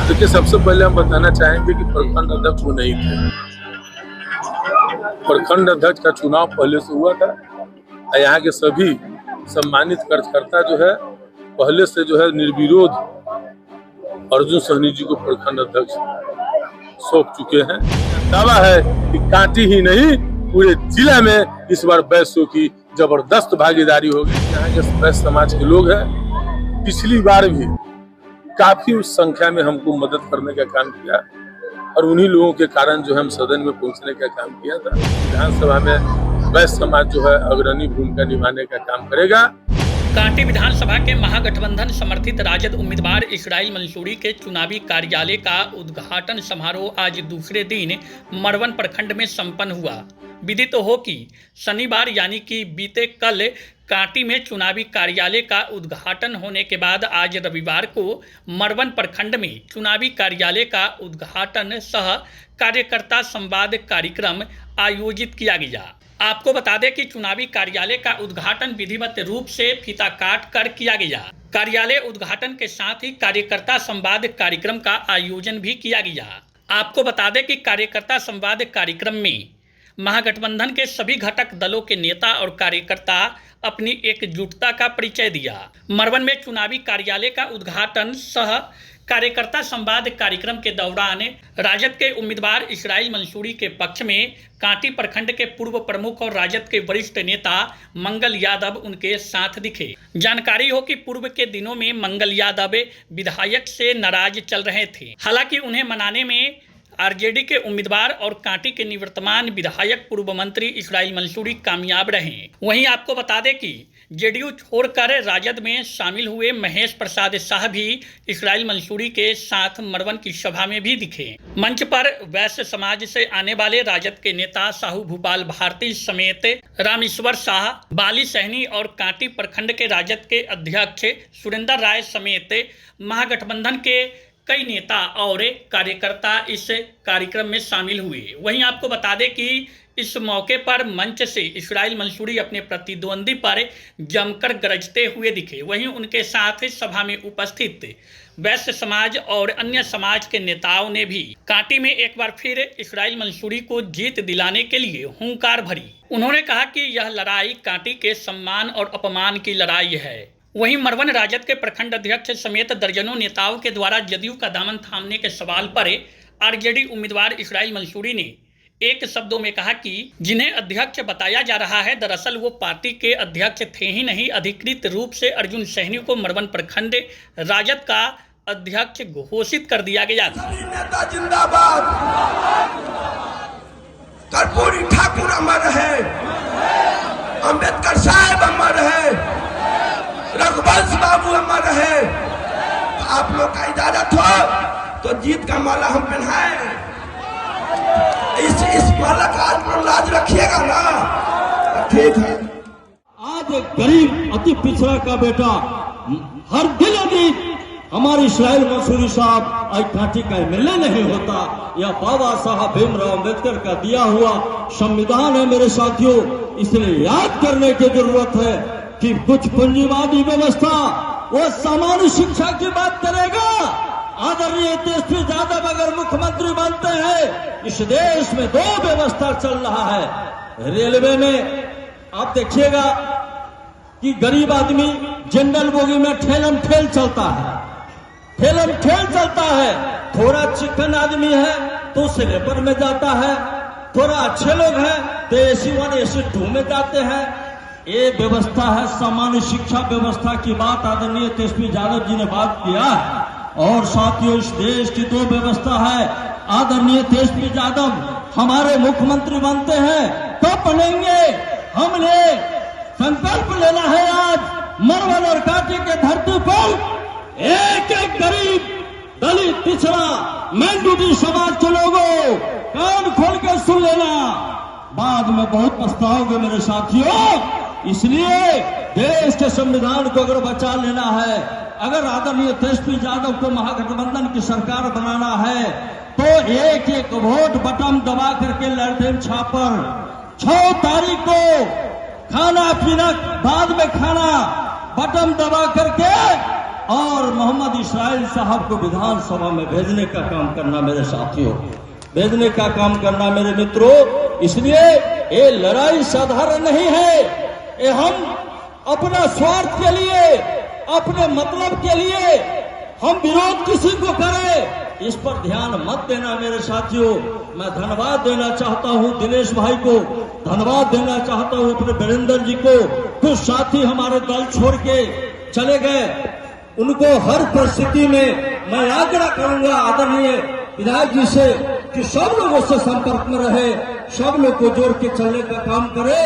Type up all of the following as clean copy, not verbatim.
देखिए, सबसे पहले हम बताना चाहेंगे कि प्रखंड अध्यक्ष वो नहीं थे। प्रखंड अध्यक्ष का चुनाव पहले से हुआ था। यहाँ के सभी सम्मानित कार्यकर्ता जो है पहले से जो है निर्विरोध अर्जुन सहनी जी को प्रखंड अध्यक्ष सौंप चुके हैं। दावा है कि कांटी ही नहीं पूरे जिला में इस बार वैश्यों की जबरदस्त भागीदारी होगी। यहाँ के वैश्य समाज के लोग हैं, पिछली बार भी काफी उस संख्या में हमको मदद करने का काम किया और उन्हीं लोगों के कारण जो हम सदन में पहुंचने का काम किया था। विधानसभा में वैश्य समाज जो है अग्रणी भूमिका निभाने का काम करेगा। कांटी विधानसभा के महागठबंधन समर्थित राजद उम्मीदवार इस्राइल मंसूरी के चुनावी कार्यालय का उद्घाटन समारोह आज दूसरे दिन मरवन प्रखंड में संपन्न हुआ। विदित हो कि शनिवार यानी कि बीते कल कांटी में चुनावी कार्यालय का उद्घाटन होने के बाद आज रविवार को मरवन प्रखंड में चुनावी कार्यालय का उद्घाटन सह कार्यकर्ता संवाद कार्यक्रम आयोजित किया गया। आपको बता दें कि चुनावी कार्यालय का उद्घाटन विधिवत रूप से फीता काट कर किया गया। कार्यालय उद्घाटन के साथ ही कार्यकर्ता संवाद कार्यक्रम का आयोजन भी किया गया। आपको बता दें कि कार्यकर्ता संवाद कार्यक्रम में महागठबंधन के सभी घटक दलों के नेता और कार्यकर्ता अपनी एकजुटता का परिचय दिया। मरवन में चुनावी कार्यालय का उद्घाटन सह कार्यकर्ता संवाद कार्यक्रम के दौरान राजद के उम्मीदवार इस्राइल मंसूरी के पक्ष में कांटी प्रखंड के पूर्व प्रमुख और राजद के वरिष्ठ नेता मंगल यादव उनके साथ दिखे। जानकारी हो कि पूर्व के दिनों में मंगल यादव विधायक से नाराज चल रहे थे। हालांकि उन्हें मनाने में आरजेडी के उम्मीदवार और कांटी के निवर्तमान विधायक पूर्व मंत्री इस्राइल मंसूरी कामयाब रहे। वहीं आपको बता दें कि जेडीयू छोड़कर राजद में शामिल हुए महेश प्रसाद शाह भी इस्राइल मंसूरी के साथ मरवन की सभा में भी दिखे। मंच पर वैश्य समाज से आने वाले राजद के नेता साहू भूपाल भारती समेत रामेश्वर शाह, बाली सहनी और कांटी प्रखंड के राजद के अध्यक्ष सुरेंद्र राय समेत महागठबंधन के कई नेता और कार्यकर्ता इस कार्यक्रम में शामिल हुए। वहीं आपको बता दें कि इस मौके पर मंच से इस्राइल मंसूरी अपने प्रतिद्वंदी पर जमकर गरजते हुए दिखे। वहीं उनके साथ सभा में उपस्थित वैश्य समाज और अन्य समाज के नेताओं ने भी कांटी में एक बार फिर इस्राइल मंसूरी को जीत दिलाने के लिए हुंकार भरी। उन्होंने कहा कि यह लड़ाई कांटी के सम्मान और अपमान की लड़ाई है। वहीं मरवन राजद के प्रखंड अध्यक्ष समेत दर्जनों नेताओं के द्वारा जदयू का दामन थामने के सवाल पर आरजेडी उम्मीदवार इस्राइल मंसूरी ने एक शब्दों में कहा कि जिन्हें अध्यक्ष बताया जा रहा है दरअसल वो पार्टी के अध्यक्ष थे ही नहीं, अधिकृत रूप से अर्जुन सहनी को मरवन प्रखंड राजद का अध्यक्ष घोषित कर दिया गया था। नेता जिंदाबाद, कर्पूरी ठाकुर अमर है, अंबेडकर साहब अमर है, रघुवंश बाबू अमर है। तो आप लोग का इजाजत हो तो जीत का माला हम पहनाए। इस माला का लाज रखिएगा ना, ठीक है। आज गरीब अति पिछड़ा का बेटा हर दिन हमारे इस्राइल मंसूरी साहब आज कांटी का एमएलए नहीं होता। यह बाबा साहब भीमराव अम्बेडकर का दिया हुआ संविधान है मेरे साथियों। इसलिए याद करने की जरूरत है कि कुछ पूंजीवादी व्यवस्था वो सामान्य शिक्षा की बात करेगा। आदरणीय तेजस्वी यादव अगर मुख्यमंत्री बनते हैं, इस देश में दो व्यवस्था चल रहा है। रेलवे में आप देखिएगा कि गरीब आदमी जनरल बोगी में ठेलम ठेल चलता है, ठेलम ठेल चलता है। थोड़ा चिकन आदमी है तो स्लीपर में जाता है, थोड़ा अच्छे लोग हैं तो AC1 AC2 में जाते हैं। ये व्यवस्था है सामान्य शिक्षा व्यवस्था की बात आदरणीय तेजस्वी यादव जी ने बात किया है। और साथियों इस देश की दो व्यवस्था है। आदरणीय तेजस्वी यादव हमारे मुख्यमंत्री बनते हैं कब बनेंगे, हमने संकल्प लेना है आज मरवन और कांटी के धरती पर एक एक गरीब दलित पिछड़ा मैंडूटी समाज के लोगों कान खोल के सुन लेना, बाद में बहुत पछताओगे मेरे साथियों। इसलिए देश के संविधान को अगर बचा लेना है, अगर आदरणीय तेजस्वी यादव को महागठबंधन की सरकार बनाना है तो एक एक वोट बटन दबा करके लैट्रिन छापर 6 तारीख को खाना पीना बाद में खाना बटन दबा करके और मोहम्मद इस्राइल साहब को विधानसभा में भेजने का काम करना मेरे साथियों, भेजने का काम करना मेरे मित्रों। इसलिए ये लड़ाई साधारण नहीं है। ये हम अपना स्वार्थ के लिए, अपने मतलब के लिए हम विरोध किसी को करें, इस पर ध्यान मत देना मेरे साथियों। मैं धन्यवाद देना चाहता हूं दिनेश भाई को, धन्यवाद देना चाहता हूं अपने वीरेंद्र जी को। कुछ साथी हमारे दल छोड़ के चले गए, उनको हर परिस्थिति में मैं आग्रह करूंगा आदरणीय विधायक जी से कि सब लोगों से संपर्क में रहे, सब लोग को जोड़ के चलने का काम करे।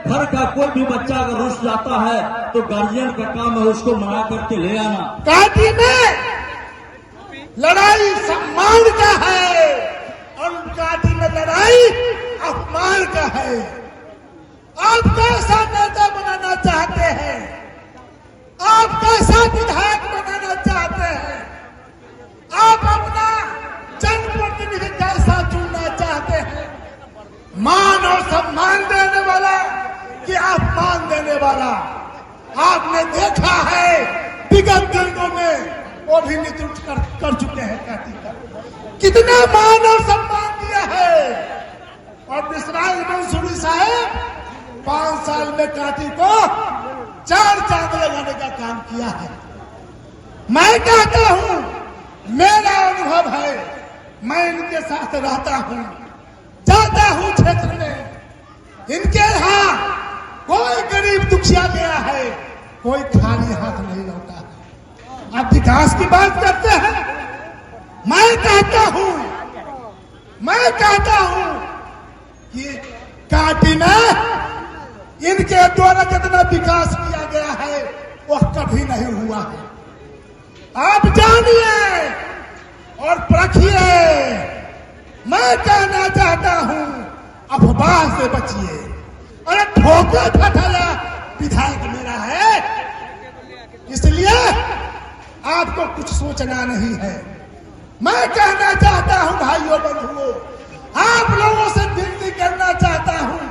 घर का कोई भी बच्चा अगर रुस जाता है तो गार्जियन का काम है उसको मना करके ले आना। काटी में लड़ाई सम्मान का है और काटी में लड़ाई अपमान का है। आप कैसा नेता बनाना चाहते हैं, आप कैसा विधायक बनाना चाहते हैं, आप अपना जनप्रतिनिधि कैसा चुनना चाहते हैं, मान और सम्मान देने वाला कि अपमान देने वाला। आपने देखा है विगत दिनों में वो भी नेतृत्व कर चुके हैं काटी का, कितना मान और सम्मान दिया है। और इस्राइल मंसूरी साहब 5 साल में काटी को 4 चांद लगाने का काम किया है। मैं कहता हूं, मेरा अनुभव है, मैं इनके साथ रहता हूं, जाता हूं क्षेत्र में, इनके यहाँ कोई गरीब दुखिया गया है, कोई खाली हाथ नहीं लौटा है। आप विकास की बात करते हैं, मैं कहता हूं कि काटी में इनके द्वारा जितना विकास किया गया है वह कभी नहीं हुआ है। आप जानिए और परखिए। मैं कहना चाहता हूं, अफवाह से बचिए। अरे ठोके फटाया विधायक मेरा है, इसलिए आपको कुछ सोचना नहीं है। मैं कहना चाहता हूं भाइयों बंधुओं, आप लोगों से विनती करना चाहता हूं,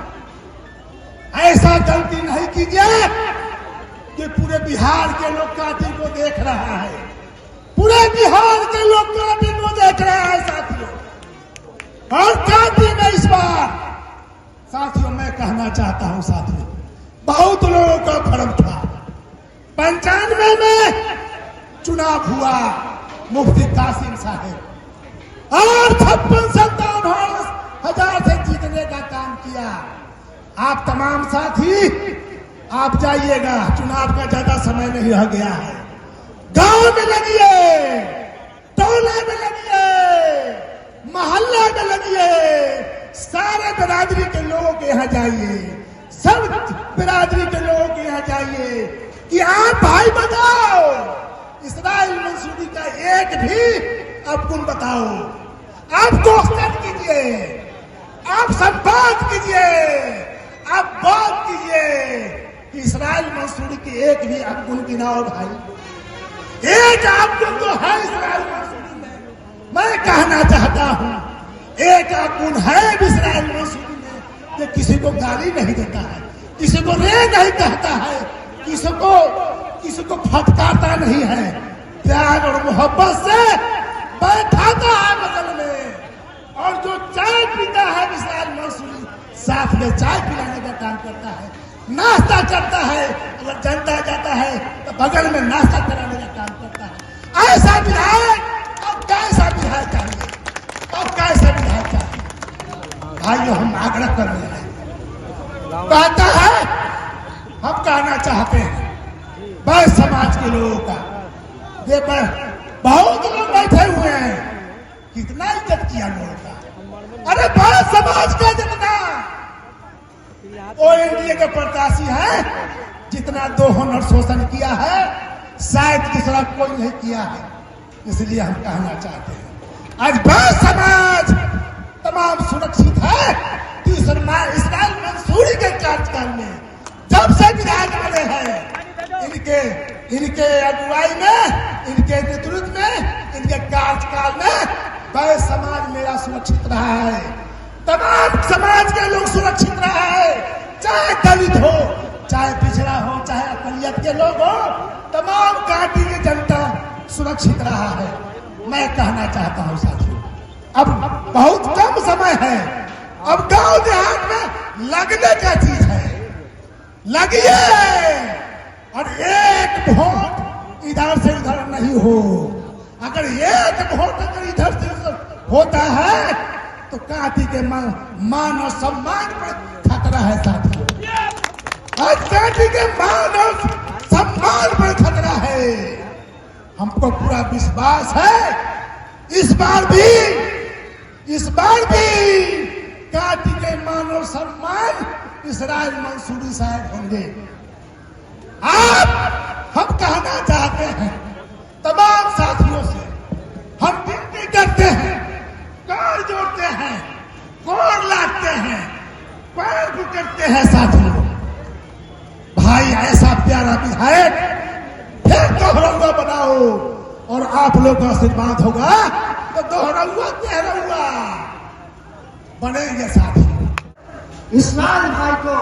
ऐसा गलती नहीं कीजिए कि पूरे बिहार के लोग काटी को देख रहा है, पूरे बिहार के लोग काटी को देख रहा है साथियों। और काटी में इस बार साथियों मैं कहना चाहता हूं साथियों, बहुत लोगों का भ्रम था। 95 में चुनाव हुआ मुफ्ती कासिम साहब और 56-57 हजार से जीतने का काम किया। आप तमाम साथी आप जाइएगा, चुनाव का ज्यादा समय नहीं रह गया है। गांव में लगिए, टोले में लगिए, मोहल्ले में लगिए, सारे बिरादरी के लोगों के यहाँ जाइए, सब बिरादरी के लोगों के यहाँ जाइए कि आप भाई बताओ इस्राइल मंसूरी का एक भी अवगुण बताओ। आप क्वेश्चन कीजिए, आप संवाद कीजिए, आप बात कीजिए कि इस्राइल मंसूरी की एक भी अवगुण गिनाओ भाई। एक अवगुण तो है इस्राइल मंसूरी में। मैं कहना चाहता हूं एक अवगुण है इस्राइल मंसूरी में कि किसी को गाली नहीं देता है, किसी को रे नहीं कहता है, किसी को फटकारता नहीं है, प्यार और मोहब्बत से बैठाता है बगल में। और जो चाय पीता है इस्राइल मंसूरी साथ में चाय पिलाने का काम करता है, नाश्ता करता है, अगर जनता जाता है तो बगल में नाश्ता कराने का काम करता है। ऐसा विधायक और कैसा विधायक चाहिए, और कैसा विधायक चाहिए भाइयों। हम आग्रह कर रहे हैं, कहता है हम कहना चाहते हैं बैठ समाज के लोगों का, ये बहुत लोग बैठे हुए हैं, कितना इज्जत किया लोगों का। अरे बैठ समाज का जितना वो एनडीए के प्रत्याशी है, जितना दोहन और शोषण किया है शायद दूसरा कोई नहीं किया है। इसलिए हम कहना चाहते हैं आज बैठ समाज तमाम सुरक्षित है कि इस्राइल मंसूरी के कार्यकाल में जब से विधायक बने हैं, इनके अगुवाई में, इनके नेतृत्व में, इनके कार्यकाल में वह समाज मेरा सुरक्षित रहा है। तमाम समाज के लोग सुरक्षित रहा है, चाहे दलित हो, चाहे पिछड़ा हो, चाहे अकलियत के लोग हो, तमाम काटी की जनता सुरक्षित रहा है। मैं कहना चाहता हूं साथियों, अब बहुत कम समय है, अब गांव देहात में लगने क्या चीज है, लगिए और एक वोट इधर से उधर नहीं हो। अगर एक वोट अगर इधर से उधर होता है तो कांटी के मान और सम्मान पर खतरा है साथियों। आज कांटी के मान और सम्मान पर खतरा है। हमको पूरा विश्वास है इस बार भी कांटी के मान और सम्मान इस्राइल मंसूरी साहब होंगे। हम कहना चाहते हैं तमाम साथियों से, हम विनती करते हैं, कार जोड़ते हैं, कोर लाते हैं, पैर पकड़ते हैं साथियों। भाई ऐसा प्यारा विधायक फिर दोहरौआ बनाओ और आप लोग का आशीर्वाद होगा तो दोहरौआ तेहरौआ बनेंगे साथियों। इस्राइल भाई को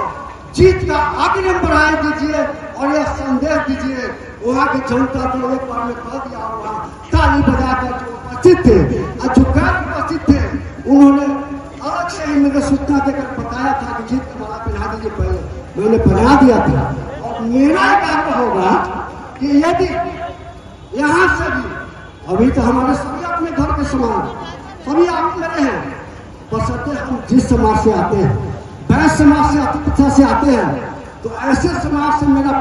जीत का अग्रिम बढ़ाई दीजिए और यह संदेश दीजिए वहाँ की जनता को एक बार में कह दिया होगा, ताली बजाकर जो उपस्थित थे और जो गैर उपस्थित थे उन्होंने अलग से ही मुझे सूचना देकर बताया था कि जीत का माला पहना दीजिए। पहले मैंने पहना दिया था और मेरा एक आग्रह होगा कि यदि यहाँ से भी अभी तो हमारे सभी अपने घर के समान सभी आप मेरे हैं, बशर्ते हम जिस समाज से आते हैं, वैश्य समाज से अतिपिछा से आते हैं, तो ऐसे समाज से मेरा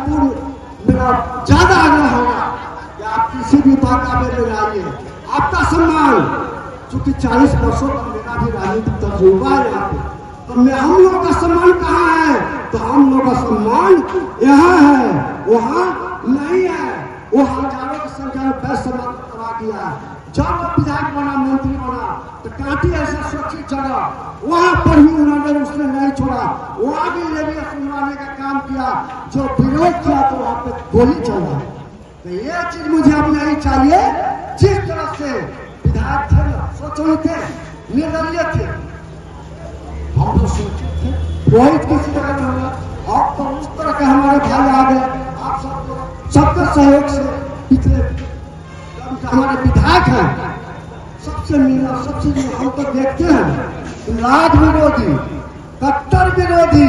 ज्यादा आग्रह होगा कि आप किसी भी बाकाबे में आइए। आपका सम्मान, चूंकि 40 वर्षों का मेरा भी राजनीतिक तजुर्बा है यहाँ पे, तो हम लोग का सम्मान कहाँ है? तो हम लोग का सम्मान यहाँ है, वहाँ नहीं है। वो हजारों की संख्या में वैश्य समाज को तबाह किया। जब विधायक बना, मंत्री बना, तो कांटी ऐसा सुरक्षित जगह वहां पर भी उन्होंने उसने नहीं छोड़ा, वहां भी लेविया सुनवाने का काम किया। जो विरोध किया तो वहां पे गोली चला। तो ये चीज मुझे अब नहीं चाहिए। जिस तरह से विधायक थे, सोचे थे, निर्दलीय थे, हम तो सोचे थे रोहित किसी तरह में होगा। अब तो उस तरह के हमारे भाई आ गए। आप सबके सहयोग से पिछले हमारे विधायक हैं, सबसे मिलना, सबसे हम तो देखते हैं लाद विरोधी, कट्टर विरोधी,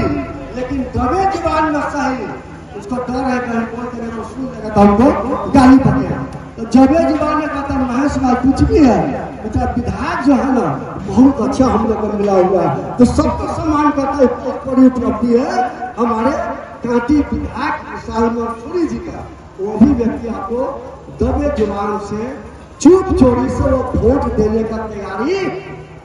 लेकिन दबे जुबान में सही, उसको डर है कहीं कोई करेगा तो सुन लेगा तो हमको गाली पड़ेगा। तो जबे जुबान में कहता महेश भाई कुछ भी है, बेटा विधायक जो है ना बहुत अच्छा हम लोग को मिला हुआ है। तो सबको सम्मान करता है। बड़ी उपलब्धि है हमारे कांटी विधायक इस्राइल मंसूरी जी का। वो भी व्यक्ति आपको दबे जुबान से चुप चोरी से वो वोट देने का तैयारी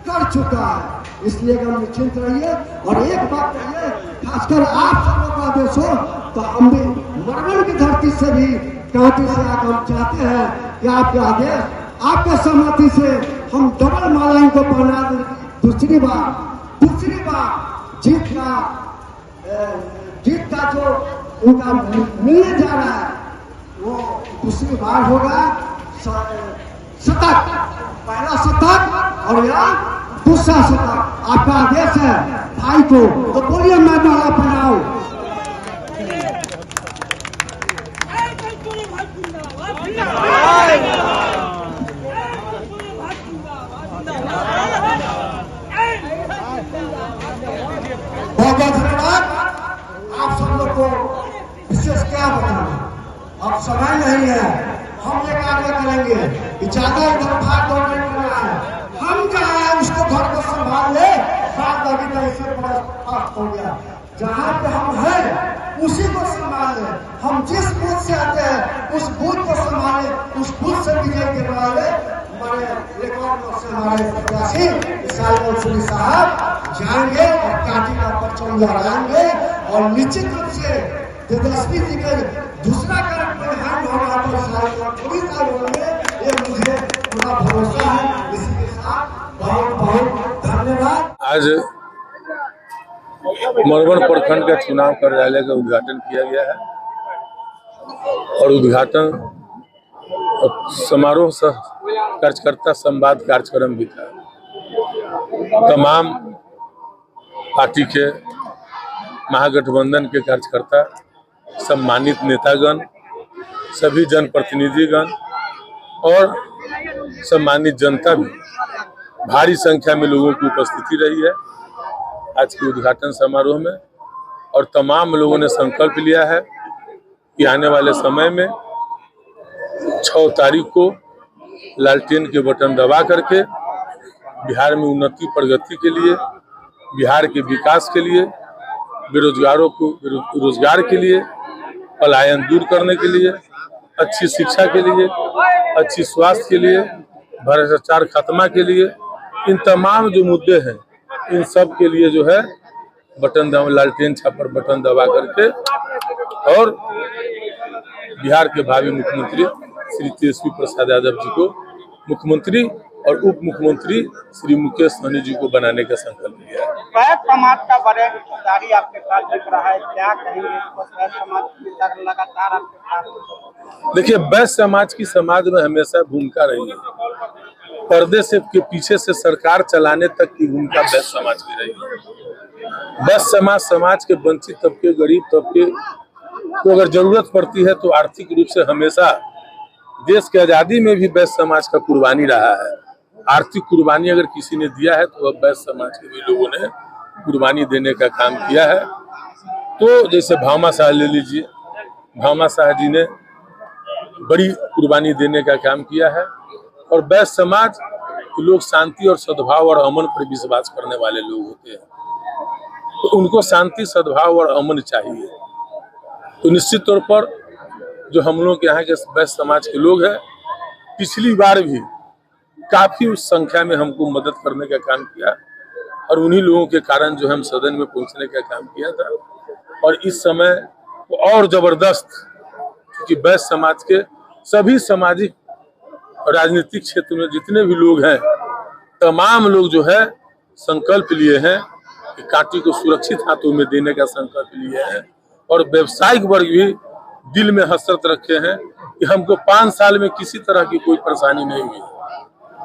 कर चुका है। इसलिए हम निश्चिंत रहिए। और एक बात कहिए, खासकर आप सब लोग का आदेश हो तो हम भी मरवन की धरती से भी कांटी से आकर हम चाहते हैं कि आपके आदेश, आपके सहमति से हम डबल माला इनको पहना दें। दूसरी बार जीत का जो उनका मिलने जा रहा है वो दूसरी बार होगा शतक, पहला शतक और या दूसरा शतक। आपका आदेश है भाई को, तो बोलिए मैं माला पहनाऊं। बहुत बहुत धन्यवाद। आप सब लोग को विशेष क्या बताना, अब समय नहीं है। हम एक आग्रह करेंगे कि ज्यादा इधर भाग दौड़ नहीं करना है। हम जहाँ है उसको घर को संभाल ले, साथ लगी तो इससे बड़ा फास्ट हो गया। जहाँ पे हम हैं उसी को संभाल ले। हम जिस बूथ से आते हैं उस बूथ को संभाले, उस बूथ से विजय करवा ले। हमारे रिकॉर्ड से हमारे प्रत्याशी इस्राइल मंसूरी साहब जाएंगे और कांटी का परचम लहराएंगे और निश्चित रूप से तेजस्वी जी के दूसरा कार्यक्रम होगा तो इस्राइल मंसूरी साहब होंगे, ये मुझे पूरा भरोसा है। इसी के साथ बहुत बहुत धन्यवाद। आज मरवन प्रखंड का चुनाव कार्यालय का उद्घाटन किया गया है और उद्घाटन समारोह सह कार्यकर्ता संवाद कार्यक्रम भी था। तमाम पार्टी के महागठबंधन के कार्यकर्ता, सम्मानित नेतागण, सभी जनप्रतिनिधिगण और सम्मानित जनता भी, भारी संख्या में लोगों की उपस्थिति रही है आज के उद्घाटन समारोह में। और तमाम लोगों ने संकल्प लिया है कि आने वाले समय में 6 तारीख को लालटेन के बटन दबा करके बिहार में उन्नति प्रगति के लिए, बिहार के विकास के लिए, बेरोजगारों को रोजगार के लिए, पलायन दूर करने के लिए, अच्छी शिक्षा के लिए, अच्छी स्वास्थ्य के लिए, भ्रष्टाचार खत्मा के लिए, इन तमाम जो मुद्दे हैं इन सब के लिए जो है बटन दबा, लालटेन छापर बटन दबा करके और बिहार के भावी मुख्यमंत्री श्री तेजस्वी प्रसाद यादव जी को मुख्यमंत्री और उप मुख्यमंत्री श्री मुकेश सहनी जी को बनाने का संकल्प लिया है। वैश्य समाज का बड़े हिस्सेदारी आपके साथ दिख रहा है, क्या कहेंगे? वैश्य समाज की लगातार आपके साथ। देखिए, वैश्य समाज की समाज में हमेशा भूमिका रही है। पर्दे से के पीछे से सरकार चलाने तक की भूमिका वैश्य समाज की रही है। वैश्य समाज के वंचित तबके, गरीब तबके को अगर जरूरत पड़ती है तो आर्थिक रूप से हमेशा देश की आजादी में भी वैश्य समाज का कुर्बानी रहा है। आर्थिक कुर्बानी अगर किसी ने दिया है तो अब वैश्य समाज के भी लोगों ने कुर्बानी देने का काम किया है। तो जैसे भामा शाह ले लीजिए, भामा शाह जी ने बड़ी कुर्बानी देने का काम किया है। और वैश्य समाज के लोग शांति और सद्भाव और अमन पर विश्वास करने वाले लोग होते हैं, तो उनको शांति, सद्भाव और अमन चाहिए। तो निश्चित तौर पर जो हम लोग यहाँ के वैश्य समाज के लोग हैं, पिछली बार भी काफी उस संख्या में हमको मदद करने का काम किया और उन्हीं लोगों के कारण जो हम सदन में पहुंचने का काम किया था। और इस समय तो और जबरदस्त, क्योंकि वैश्य समाज के सभी सामाजिक और राजनीतिक क्षेत्र में जितने भी लोग हैं, तमाम लोग जो है संकल्प लिए हैं कि कांटी को सुरक्षित हाथों में देने का संकल्प लिए हैं। और व्यवसायिक वर्ग भी दिल में हसरत रखे हैं कि हमको 5 साल में किसी तरह की कोई परेशानी नहीं हुई,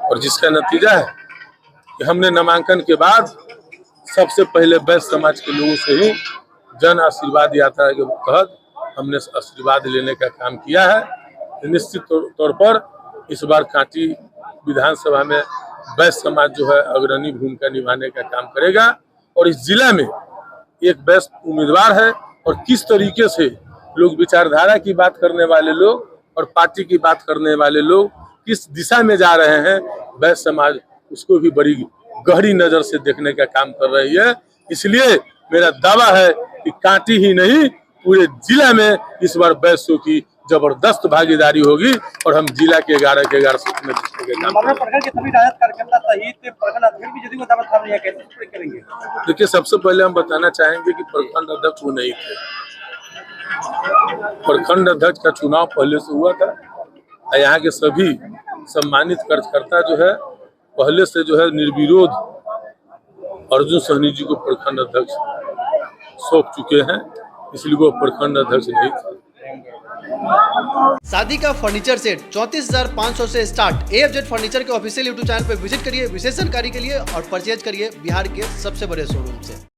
और जिसका नतीजा है कि हमने नामांकन के बाद सबसे पहले वैश्य समाज के लोगों से ही जन आशीर्वाद यात्रा के तहत हमने आशीर्वाद लेने का काम किया है। निश्चित तौर पर इस बार कांटी विधानसभा में वैश्य समाज जो है अग्रणी भूमिका निभाने का काम करेगा। और इस जिला में एक वैश्य उम्मीदवार है, और किस तरीके से लोग, विचारधारा की बात करने वाले लोग और पार्टी की बात करने वाले लोग किस दिशा में जा रहे हैं, वैश्य समाज उसको भी बड़ी गहरी नजर से देखने का काम कर रही है। इसलिए मेरा दावा है कि कांटी ही नहीं, पूरे जिला में इस बार वैश्यों की जबरदस्त भागीदारी होगी और हम जिला के 11 के 11 सीट में जीतने के काम करेंगे। देखिए, सबसे पहले हम बताना चाहेंगे कि प्रखंड अध्यक्ष वो नहीं थे। प्रखंड अध्यक्ष का चुनाव पहले से हुआ था। यहाँ के सभी सम्मानित कार्यकर्ता जो है पहले से जो है निर्विरोध अर्जुन सहनी जी को प्रखंड अध्यक्ष सौंप चुके हैं, इसलिए वो प्रखंड अध्यक्ष नहीं थे। शादी का फर्नीचर सेट 34,500 से स्टार्ट। AFZ फर्नीचर के ऑफिशियल YouTube चैनल पर विजिट करिए विशेष जानकारी के लिए और परचेज करिए बिहार के सबसे बड़े शोरूम से।